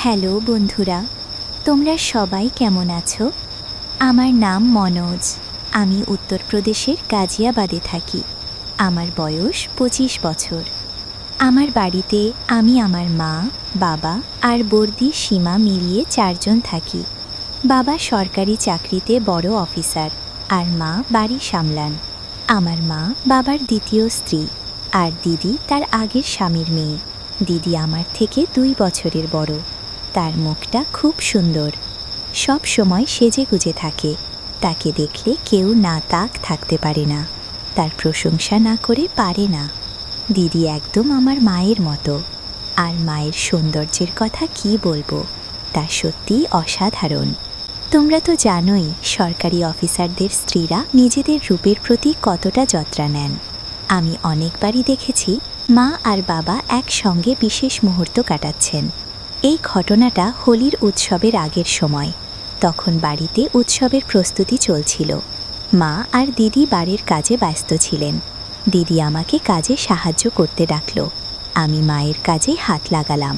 Hello বন্ধুরা, তোমরা সবাই কেমন আছো? আমার নাম মনোজ। আমি উত্তরপ্রদেশের গাজিয়াবাদে থাকি। আমার বয়স 25 বছর। আমার বাড়িতে আমি আমার মা, বাবা আর বর্দি সীমা মিলিয়ে 4 জন থাকি। বাবা সরকারি চাকরিতে বড় অফিসার আর মা বাড়ি সামলান। আমার মা বাবার দ্বিতীয় স্ত্রী আর দিদি তার আগের স্বামীর মেয়ে। দিদি আমার থেকে 2 বছরের বড়। তার মুখটা খুব সুন্দর, সব সময় সেজেগুজে থাকে। তাকে দেখলে কেউ না তাক থাকতে পারে না, তার প্রশংসা না করে পারে না। দিদি একদম আমার মায়ের মতো। আর মায়ের সৌন্দর্যের কথা কি বলবো, তা সত্যিই অসাধারণ। তোমরা তো জানোই সরকারি অফিসারদের স্ত্রীরা নিজেদের রূপের প্রতি কতটা যত্ন নেন। আমি অনেকবারই দেখেছি মা আর বাবা একসঙ্গে বিশেষ মুহূর্ত কাটাচ্ছেন। এই ঘটনাটা হোলির উৎসবের আগের সময়। তখন বাড়িতে উৎসবের প্রস্তুতি চলছিল। মা আর দিদি বাড়ির কাজে ব্যস্ত ছিলেন। দিদি আমাকে কাজে সাহায্য করতে ডাকল। আমি মায়ের কাজে হাত লাগালাম।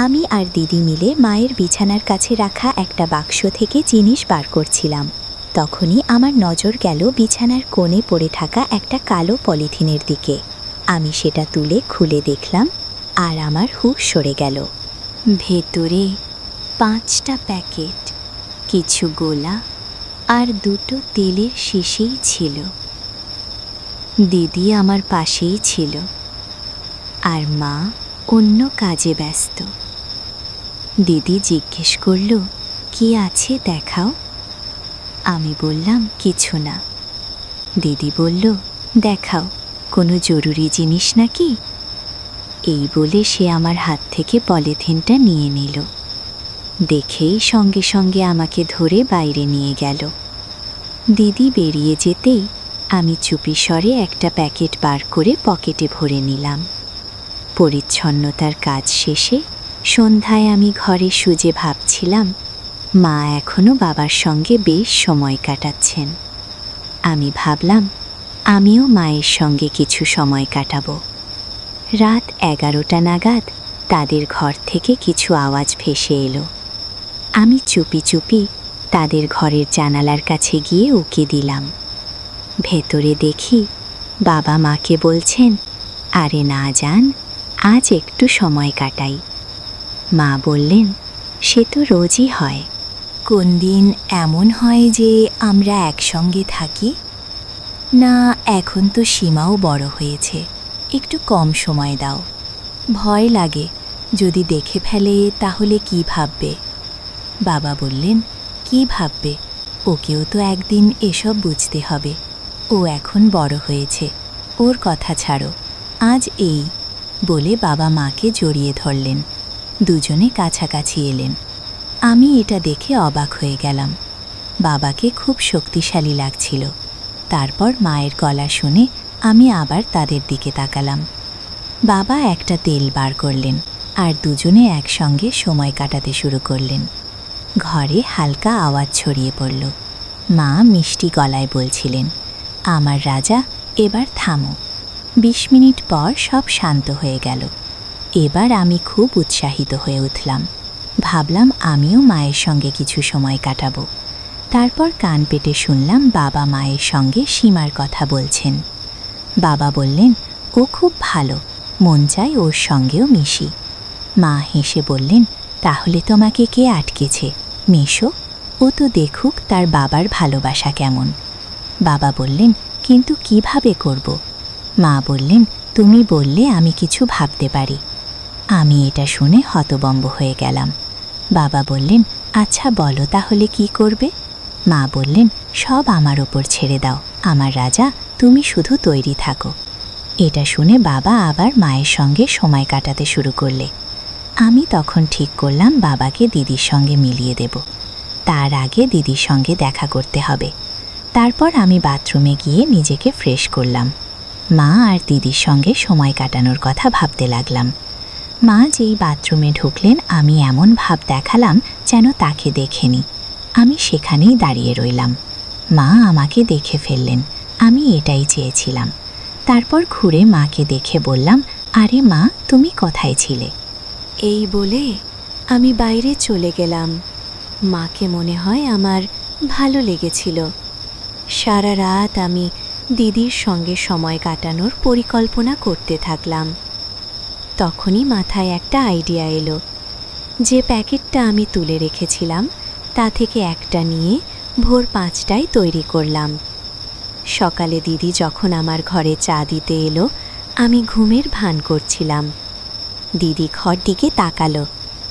আমি আর দিদি মিলে মায়ের বিছানার কাছে রাখা একটা বাক্স থেকে জিনিস বার করছিলাম। তখনই আমার নজর গেল বিছানার কোণে পড়ে থাকা একটা কালো পলিথিনের দিকে। আমি সেটা তুলে খুলে দেখলাম আর আমার হুঁশ সরে গেল। ভেতরে 5টা প্যাকেট, কিছু গোলা আর 2টো তেলের শিশিই ছিল। দিদি আমার পাশেই ছিল আর মা অন্য কাজে ব্যস্ত। দিদি জিজ্ঞেস করল, কি আছে দেখাও। আমি বললাম, কিছু না। দিদি বলল, দেখাও, কোনো জরুরি জিনিস নাকি? এই বলে সে আমার হাত থেকে পলিথিনটা নিয়ে নিল। দেখেই সঙ্গে সঙ্গে আমাকে ধরে বাইরে নিয়ে গেল। দিদি বেরিয়ে যেতেই আমি চুপি স্বরে একটা প্যাকেট বার করে পকেটে ভরে নিলাম। পরিচ্ছন্নতার কাজ শেষে সন্ধ্যায় আমি ঘরে শুয়ে ভাবছিলাম, মা এখনো বাবার সঙ্গে বেশ সময় কাটাচ্ছেন। আমি ভাবলাম আমিও মায়ের সঙ্গে কিছু সময় কাটাবো। রাত 11টা নাগাদ তাদের ঘর থেকে কিছু আওয়াজ ভেসে এলো। আমি চুপি চুপি তাদের ঘরের জানালার কাছে গিয়ে উকি দিলাম। ভেতরে দেখি বাবা মাকে বলছেন, আরে না যান, আজ একটু সময় কাটাই। মা বললেন, সে তো রোজই হয়। কোন দিন এমন হয় যে আমরা একসঙ্গে থাকি? না, এখন তো সীমাও বড় হয়েছে, একটু কম সময় দাও। ভয় লাগে, যদি দেখে ফেলে তাহলে কি ভাববে? বাবা বললেন, কি ভাববে? ওকেও তো একদিন এসব বুঝতে হবে। ও এখন বড় হয়েছে, ওর কথা ছাড়ো, আজ এই বলে বাবা মাকে জড়িয়ে ধরলেন। দুজনে কাছাকাছি এলেন। আমি এটা দেখে অবাক হয়ে গেলাম। বাবাকে খুব শক্তিশালী লাগছিল। তারপর মায়ের গলা শুনে আমি আবার তাদের দিকে তাকালাম। বাবা একটা তেল বার করলেন আর দুজনে একসঙ্গে সময় কাটাতে শুরু করলেন। ঘরে হালকা আওয়াজ ছড়িয়ে পড়ল। মা মিষ্টি গলায় বলছিলেন, আমার রাজা, এবার থামো। 20 মিনিট পর সব শান্ত হয়ে গেল। এবার আমি খুব উৎসাহিত হয়ে উঠলাম। ভাবলাম আমিও মায়ের সঙ্গে কিছু সময় কাটাবো। তারপর কান পেতে শুনলাম বাবা মায়ের সঙ্গে সীমার কথা বলছেন। বাবা বললেন, ও খুব ভালো, মন চাই ওর সঙ্গেও মিশি। মা হেসে বললেন, তাহলে তোমাকে কে আটকেছে? মেশো, ও তো দেখুক তার বাবার ভালোবাসা কেমন। বাবা বললেন, কিন্তু কিভাবে করব? মা বললেন, তুমি বললে আমি কিছু ভাবতে পারি। আমি এটা শুনে হতবম্ব হয়ে গেলাম। বাবা বললেন, আচ্ছা বলো তাহলে কি করবে? মা বললেন, সব আমার ওপর ছেড়ে দাও, আমার রাজা, তুমি শুধু তৈরি থাকো। এটা শুনে বাবা আবার মায়ের সঙ্গে সময় কাটাতে শুরু করলে। আমি তখন ঠিক করলাম বাবাকে দিদির সঙ্গে মিলিয়ে দেব। তার আগে দিদির সঙ্গে দেখা করতে হবে। তারপর আমি বাথরুমে গিয়ে নিজেকে ফ্রেশ করলাম। মা আর দিদির সঙ্গে সময় কাটানোর কথা ভাবতে লাগলাম। মা যেই বাথরুমে ঢুকলেন আমি এমন ভাব দেখালাম যেন তাকে দেখেনি। আমি সেখানেই দাঁড়িয়ে রইলাম। মা আমাকে দেখে ফেললেন, আমি এটাই চেয়েছিলাম। তারপর ঘুরে মাকে দেখে বললাম, আরে মা, তুমি কোথায় ছিলে? এই বলে আমি বাইরে চলে গেলাম। মাকে মনে হয় আমার ভালো লেগেছিল। সারা রাত আমি দিদির সঙ্গে সময় কাটানোর পরিকল্পনা করতে থাকলাম। তখনই মাথায় একটা আইডিয়া এলো। যে প্যাকেটটা আমি তুলে রেখেছিলাম তা থেকে একটা নিয়ে ভোর 5টায় তৈরি করলাম। সকালে দিদি যখন আমার ঘরে চা দিতে এলো, আমি ঘুমের ভান করছিলাম। দিদি ঘর দিকে তাকালো,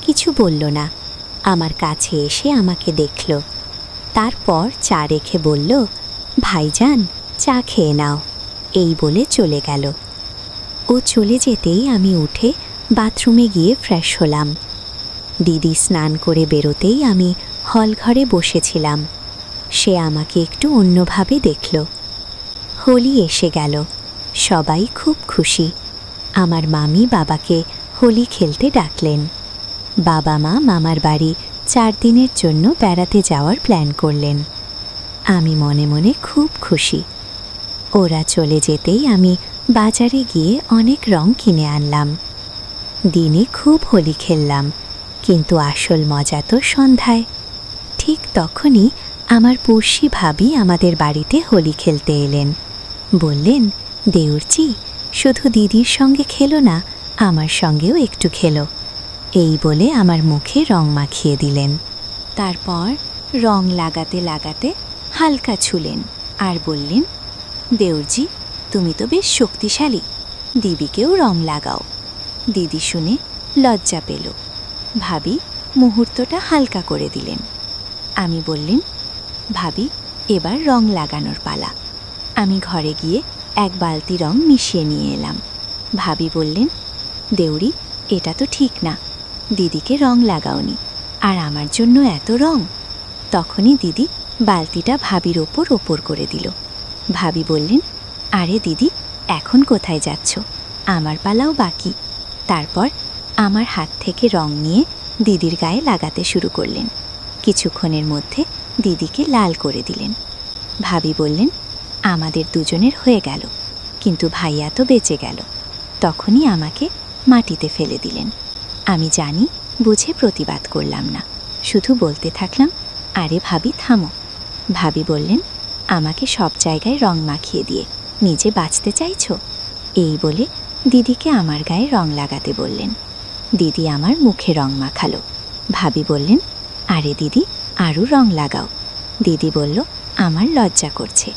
কিছু বলল না। আমার কাছে এসে আমাকে দেখল। তারপর চা রেখে বলল, ভাইজান চা খেয়ে নাও, এই বলে চলে গেল। ও চলে যেতেই আমি উঠে বাথরুমে গিয়ে ফ্রেশ হলাম। দিদি স্নান করে বেরোতেই আমি হলঘরে বসেছিলাম। সে আমাকে একটু অন্যভাবে দেখল। হোলি এসে গেল, সবাই খুব খুশি। আমার মামি বাবাকে হোলি খেলতে ডাকলেন। বাবা মা মামার বাড়ি 4 দিনের জন্য বেড়াতে যাওয়ার প্ল্যান করলেন। আমি মনে মনে খুব খুশি। ওরা চলে যেতেই আমি বাজারে গিয়ে অনেক রং কিনে আনলাম। দিনে খুব হোলি খেললাম, কিন্তু আসল মজা তো সন্ধ্যায়। ঠিক তখনই আমার পড়শি ভাবি আমাদের বাড়িতে হোলি খেলতে এলেন। বললেন, দেউরজি, শুধু দিদির সঙ্গে খেলো না, আমার সঙ্গেও একটু খেলো। এই বলে আমার মুখে রং মাখিয়ে দিলেন। তারপর রং লাগাতে লাগাতে হালকা ছুলেন আর বললেন, দেউরজি, তুমি তো বেশ শক্তিশালী, দিদিকেও রং লাগাও। দিদি শুনে লজ্জা পেল। ভাবি মুহূর্তটা হালকা করে দিলেন। আমি বললেন, ভাবি, এবার রং লাগানোর পালা। আমি ঘরে গিয়ে 1 বালতি রং মিশিয়ে নিয়ে এলাম। ভাবি বললেন, দেউরি, এটা তো ঠিক না, দিদিকে রং লাগাওনি, আর আমার জন্য এত রং। তখনই দিদি বালতিটা ভাবির ওপর করে দিল। ভাবি বললেন, আরে দিদি, এখন কোথায় যাচ্ছ? আমার পালাও বাকি। তারপর আমার হাত থেকে রং নিয়ে দিদির গায়ে লাগাতে শুরু করলেন। কিছুক্ষণের মধ্যে দিদিকে লাল করে দিলেন। ভাবি বললেন, আমাদের দুজনের হয়ে গেল, কিন্তু ভাইয়া তো বেঁচে গেল। তখনই আমাকে মাটিতে ফেলে দিলেন। আমি জানি বুঝে প্রতিবাদ করলাম না, শুধু বলতে থাকলাম, আরে ভাবি থামো। ভাবি বললেন, আমাকে সব জায়গায় রং মাখিয়ে দিয়ে নিজে বাঁচতে চাইছো? এই বলে দিদিকে আমার গায়ে রং লাগাতে বললেন। দিদি আমার মুখে রং মাখালো। ভাবি বললেন, আরে দিদি, আরও রং লাগাও। দিদি বলল, আমার লজ্জা করছে।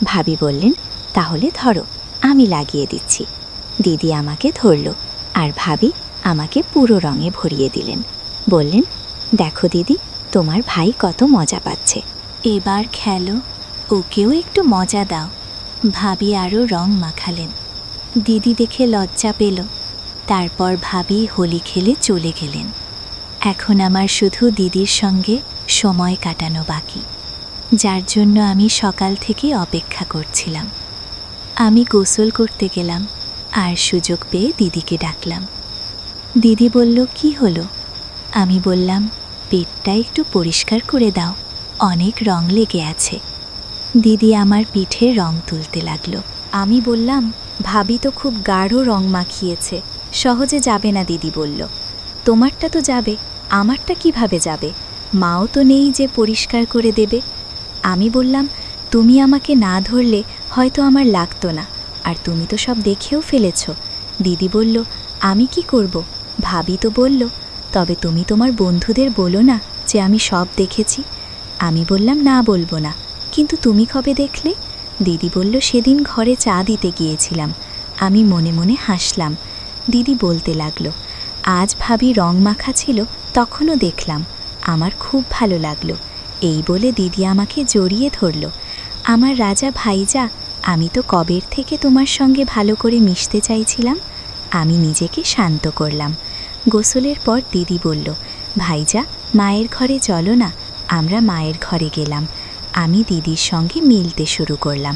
ভাবি বললেন, তাহলে ধরো, আমি লাগিয়ে দিচ্ছি। দিদি আমাকে ধরল, আর ভাবি আমাকে পুরো রঙে ভরিয়ে দিলেন। বললেন, দেখো দিদি, তোমার ভাই কত মজা পাচ্ছে, এবার খেলো, ওকেও একটু মজা দাও। ভাবি আরও রং মাখালেন। দিদি দেখে লজ্জা পেল। তারপর ভাবি হোলি খেলে চলে গেলেন। এখন আমার শুধু দিদির সঙ্গে সময় কাটানো বাকি, যার জন্য আমি সকাল থেকে অপেক্ষা করছিলাম। আমি গোসল করতে গেলাম আর সুযোগ পেয়ে দিদিকে ডাকলাম। দিদি বলল, কি হলো? আমি বললাম, পেটটা একটু পরিষ্কার করে দাও, অনেক রং লেগে আছে। দিদি আমার পিঠে রং তুলতে লাগলো। আমি বললাম, ভাবি তো খুব গাঢ় রং মাখিয়েছে, সহজে যাবে না। দিদি বলল, তোমারটা তো যাবে, আমারটা কিভাবে যাবে? মাও তো নেই যে পরিষ্কার করে দেবে। আমি বললাম, তুমি আমাকে না ধরলে হয়তো আমার লাগতো না, আর তুমি তো সব দেখেও ফেলেছ। দিদি বলল, আমি কি করব? ভাবি তো বলল, তবে তুমি তোমার বন্ধুদের বলো না যে আমি সব দেখেছি। আমি বললাম, না বলবো না, কিন্তু তুমি কবে দেখলে? দিদি বলল, সেদিন ঘরে চা দিতে গিয়েছিলাম। আমি মনে মনে হাসলাম। দিদি বলতে লাগলো, আজ ভাবি রং মাখা ছিল, তখনও দেখলাম, আমার খুব ভালো লাগলো। এই বলে দিদি আমাকে জড়িয়ে ধরল। আমার রাজা ভাইজা, আমি তো কবের থেকে তোমার সঙ্গে ভালো করে মিশতে চাইছিলাম। আমি নিজেকে শান্ত করলাম। গোসলের পর দিদি বলল, ভাইজা, মায়ের ঘরে চলো না। আমরা মায়ের ঘরে গেলাম। আমি দিদির সঙ্গে মিলতে শুরু করলাম।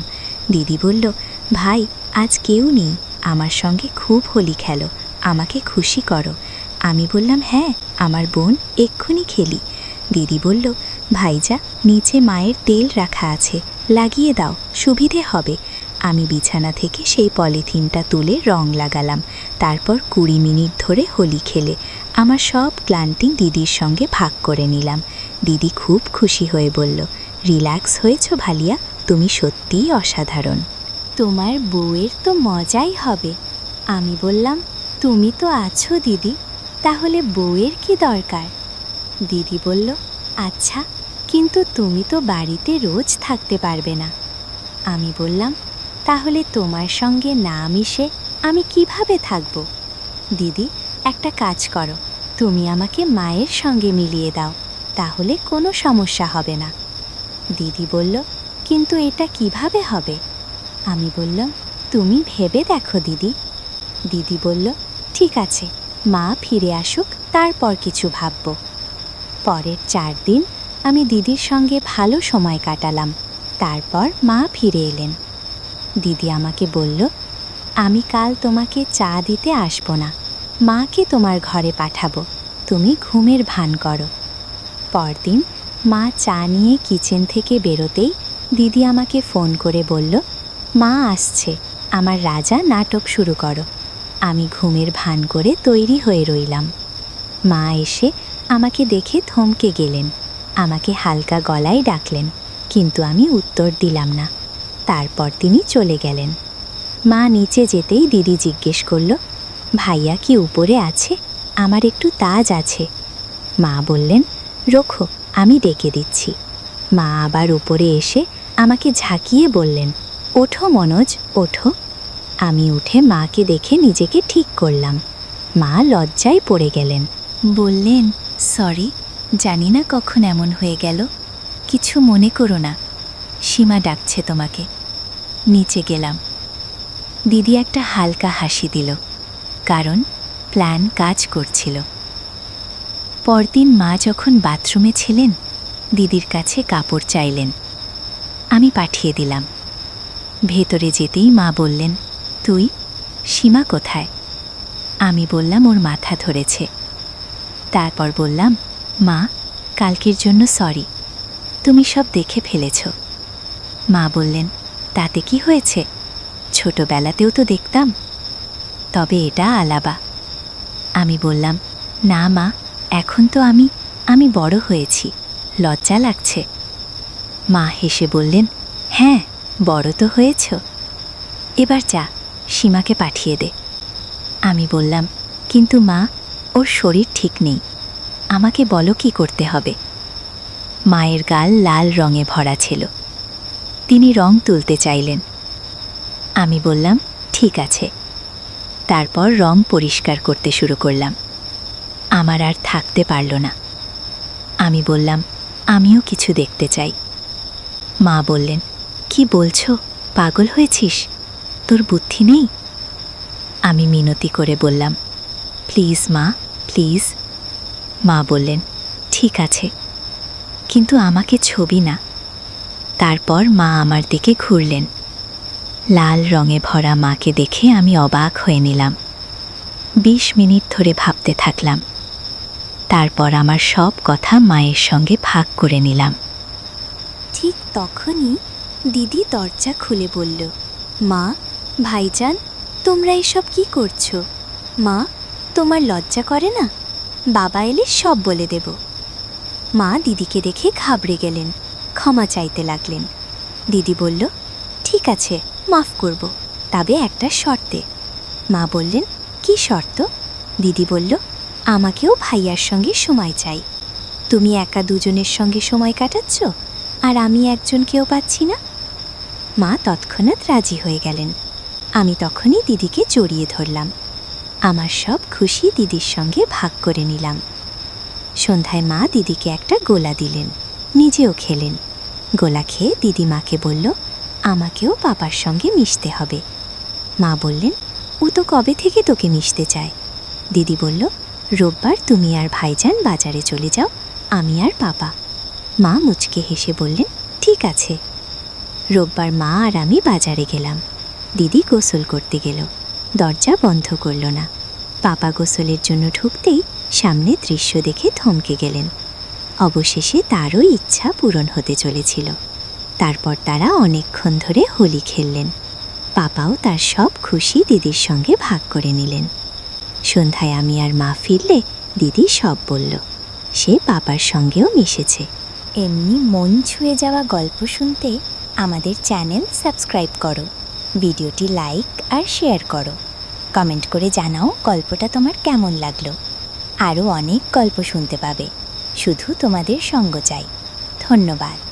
দিদি বলল, ভাই, আজ কেউ নেই, আমার সঙ্গে খুব হোলি খেলো, আমাকে খুশি করো। আমি বললাম, হ্যাঁ, আমার বোন, এক্ষুনি খেলি। দিদি বলল, ভাইজা, নিচে মায়ের তেল রাখা আছে, লাগিয়ে দাও, সুবিধে হবে। আমি বিছানা থেকে সেই পলিথিনটা তুলে রং লাগালাম। তারপর 20 মিনিট ধরে হোলি খেলে আমার সব ক্লান্তি দিদির সঙ্গে ভাগ করে নিলাম। দিদি খুব খুশি হয়ে বলল, রিল্যাক্স হয়েছো ভালিয়া, তুমি সত্যিই অসাধারণ। তোমার বউয়ের তো মজাই হবে। আমি বললাম, তুমি তো আছো দিদি, তাহলে বউয়ের কি দরকার? দিদি বলল, আচ্ছা, কিন্তু তুমি তো বাড়িতে রোজ থাকতে পারবে না। আমি বললাম, তাহলে তোমার সঙ্গে না মিশে আমি কিভাবে থাকব? দিদি, একটা কাজ করো, তুমি আমাকে মায়ের সঙ্গে মিলিয়ে দাও, তাহলে কোনো সমস্যা হবে না। দিদি বলল, কিন্তু এটা কিভাবে হবে? আমি বললাম, তুমি ভেবে দেখো দিদি। দিদি বলল, ঠিক আছে, মা ফিরে আসুক, তারপর কিছু ভাবব। পরের 4 দিন আমি দিদির সঙ্গে ভালো সময় কাটালাম। তারপর মা ফিরে এলেন। দিদি আমাকে বলল, আমি কাল তোমাকে চা দিতে আসব না, মাকে তোমার ঘরে পাঠাবো, তুমি ঘুমের ভান করো। পরদিন মা চা নিয়ে কিচেন থেকে বেরোতেই দিদি আমাকে ফোন করে বলল, মা আসছে, আমার রাজা নাটক শুরু করো। আমি ঘুমের ভান করে তৈরি হয়ে রইলাম। মা এসে আমাকে দেখে থমকে গেলেন, আমাকে হালকা গলায় ডাকলেন, কিন্তু আমি উত্তর দিলাম না। তারপর তিনি চলে গেলেন। মা নিচে যেতেই দিদি জিজ্ঞেস করল, ভাইয়া কি উপরে আছে? আমার একটু তাজ আছে। মা বললেন, রোখো, আমি ডেকে দিচ্ছি। মা আবার উপরে এসে আমাকে ঝাঁকিয়ে বললেন, ওঠো মনোজ, ওঠো। আমি উঠে মাকে দেখে নিজেকে ঠিক করলাম। মা লজ্জায় পড়ে গেলেন, বললেন, সরি, জানি না কখন এমন হয়ে গেল, কিছু মনে করো না, সীমা ডাকছে তোমাকে। নিচে গেলাম। দিদি একটা হালকা হাসি দিল, কারণ প্ল্যান কাজ করছিল। পরদিন মা যখন বাথরুমে ছিলেন, দিদির কাছে কাপড় চাইলেন। আমি পাঠিয়ে দিলাম। ভেতরে যেতেই মা বললেন, তুই, সীমা কোথায়? আমি বললাম, ওর মাথা ধরেছে। তারপর বললাম, মা, কালকের জন্য সরি, তুমি সব দেখে ফেলেছ। মা বললেন, তাতে কি হয়েছে, ছোটবেলাতেও তো দেখতাম, তবে এটা আলাবা। আমি বললাম, না মা, এখন তো আমি বড় হয়েছি, লজ্জা লাগছে। মা হেসে বললেন, হ্যাঁ, বড় তো হয়েছ, এবার যা, সীমাকে পাঠিয়ে দে। আমি বললাম, কিন্তু মা, ওর শরীর ঠিক নেই, আমাকে বলো কি করতে হবে। মায়ের গাল লাল রঙে ভরা ছিল। তিনি রং তুলতে চাইলেন। আমি বললাম, ঠিক আছে। তারপর রং পরিষ্কার করতে শুরু করলাম। আমার আর থাকতে পারল না। আমি বললাম, আমিও কিছু দেখতে চাই। মা বললেন, কি বলছো, পাগল হয়েছিস, তোর বুদ্ধি নেই? আমি মিনতি করে বললাম, প্লিজ মা, প্লিজ। মা বললেন, ঠিক আছে, কিন্তু আমাকে ছবি না। তারপর মা আমার দিকে ঘুরলেন। লাল রঙে ভরা মাকে দেখে আমি অবাক হয়ে নিলাম। 20 মিনিট ধরে ভাবতে থাকলাম। তারপর আমার সব কথা মায়ের সঙ্গে ভাগ করে নিলাম। ঠিক তখনই দিদি দরজা খুলে বলল, মা, ভাইজান, তোমরা এসব কি করছো? মা, তোমার লজ্জা করে না? বাবা এলে সব বলে দেব। মা দিদিকে দেখে ঘাবড়ে গেলেন, ক্ষমা চাইতে লাগলেন। দিদি বলল, ঠিক আছে, মাফ করব, তবে একটা শর্তে। মা বললেন, কি শর্ত? দিদি বলল, আমাকেও ভাইয়ার সঙ্গে সময় চাই। তুমি একা দুজনের সঙ্গে সময় কাটাচ্ছ, আর আমি একজনকেও পাচ্ছি না। মা তৎক্ষণাৎ রাজি হয়ে গেলেন। আমি তখনই দিদিকে জড়িয়ে ধরলাম। আমার সব খুশি দিদির সঙ্গে ভাগ করে নিলাম। সন্ধ্যায় মা দিদিকে একটা গোলা দিলেন, নিজেও খেলেন। গোলা খেয়ে দিদি মাকে বলল, আমাকেও পাপার সঙ্গে মিশতে হবে। মা বললেন, ও তো কবে থেকে তোকে মিশতে চায়। দিদি বলল, রোববার তুমি আর ভাইজান বাজারে চলে যাও, আমি আর পাপা। মা মুচকে হেসে বললেন, ঠিক আছে। রোববার মা আর আমি বাজারে গেলাম। দিদি গোসল করতে গেল, দরজা বন্ধ করল না। পাপা গোসলের জন্য ঢুকতেই সামনে দৃশ্য দেখে থমকে গেলেন। অবশেষে তারও ইচ্ছা পূরণ হতে চলেছিল। তারপর তারা অনেকক্ষণ ধরে হোলি খেললেন। পাপাও তার সব খুশি দিদির সঙ্গে ভাগ করে নিলেন। সন্ধ্যায় আমি আর মা ফিরলে দিদি সব বলল। সে পাপার সঙ্গেও মিশেছে। এমনি মন ছুঁয়ে যাওয়া গল্প শুনতে আমাদের চ্যানেল সাবস্ক্রাইব করো, ভিডিওটি লাইক আর শেয়ার করো, কমেন্ট করে জানাও গল্পটা তোমার কেমন লাগলো। আরও অনেক গল্প শুনতে পাবে, শুধু তোমাদের সঙ্গ চাই। ধন্যবাদ।